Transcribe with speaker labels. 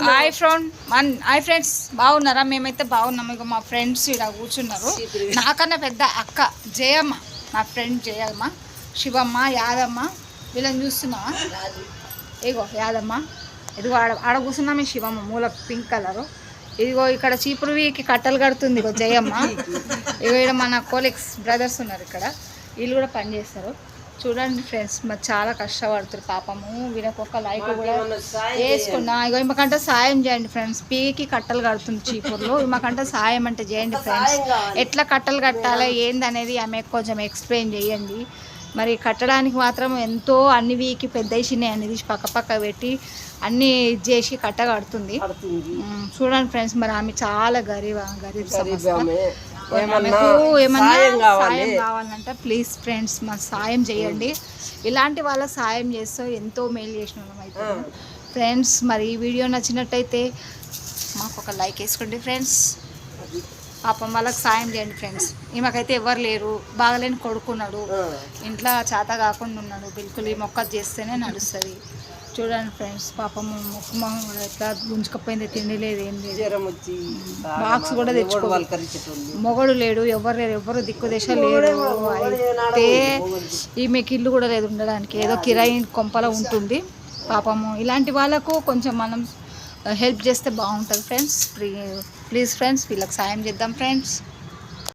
Speaker 1: Hi friends, బాగున్నారా? మేమైతే బాగున్నాము. ఇక మా ఫ్రెండ్స్ ఇక్కడ కూర్చున్నారు. నాకన్నా పెద్ద అక్క జయమ్మ, నా ఫ్రెండ్ జయమ్మ, శివమ్మ, యాదమ్మ, వీళ్ళని చూస్తున్నావా? ఇగో యాదమ్మ, ఇదిగో ఆడ కూర్చున్నాము. శివమ్మ మూల పింక్ కలరు. ఇదిగో ఇక్కడ చీపురువికి కట్టలు కడుతుంది ఇగో జయమ్మ. ఇగో ఇక్కడ మన కోలీగ్స్ బ్రదర్స్ ఉన్నారు, ఇక్కడ వీళ్ళు కూడా పనిచేస్తారు. చూడండి ఫ్రెండ్స్, మరి చాలా కష్టపడుతారు పాపము. వీళ్ళకి ఒక లైక్ కూడా వేసుకున్నా. ఇగో ఈమెకంటే సాయం చేయండి ఫ్రెండ్స్. పీకి కట్టలు కడుతుంది చీపుర్లు. ఈమెకంటే సాయం అంటే చేయండి ఫ్రెండ్స్. ఎట్లా కట్టలు కట్టాలో ఏందనేది ఆమె కొంచెం ఎక్స్ప్లెయిన్ చేయండి. మరి కట్టడానికి మాత్రం ఎంతో అన్ని వీకి పెద్ద చిన్న అనేది పక్క పెట్టి అన్నీ చేసి కట్ట కడుతుంది. చూడండి ఫ్రెండ్స్, మరి ఆమె చాలా గరీబ్ ఏమన్నా సాయం కావాలంటే ప్లీజ్ ఫ్రెండ్స్ మరి సాయం చేయండి. ఇలాంటి వాళ్ళకి సాయం చేస్తే ఎంతో మేలు చేసిన వాళ్ళం అయితే ఫ్రెండ్స్. మరి ఈ వీడియో నచ్చినట్టయితే మాకు ఒక లైక్ వేసుకోండి ఫ్రెండ్స్. పాపం వాళ్ళకి సాయం చేయండి ఫ్రెండ్స్. ఈమెకైతే ఎవరు లేరు, బాగలేని కొడుకున్నాడు, ఇంట్లో చేత కాకుండా ఉన్నాడు. బిల్కుల్ ఈ మొక్కలు చేస్తేనే నడుస్తుంది. చూడండి ఫ్రెండ్స్, పాపము మొక్క ఎట్లా గుంజుకపోయింది, తిండి లేదు, ఏం లేదు. బాక్స్ కూడా తెచ్చుకోవాలి. మొగడు లేడు, ఎవరు లేరు, ఎవరు దిక్కు దేశ లేరు. అయితే ఈమెకి ఇల్లు కూడా లేదు ఉండడానికి, ఏదో కిరాయి కొంపలో ఉంటుంది పాపము. ఇలాంటి వాళ్ళకు కొంచెం మనం హెల్ప్ చేస్తే బాగుంటుంది ఫ్రెండ్స్. ప్లీజ్ ఫ్రెండ్స్, వీళ్ళకి సాయం చేద్దాం ఫ్రెండ్స్.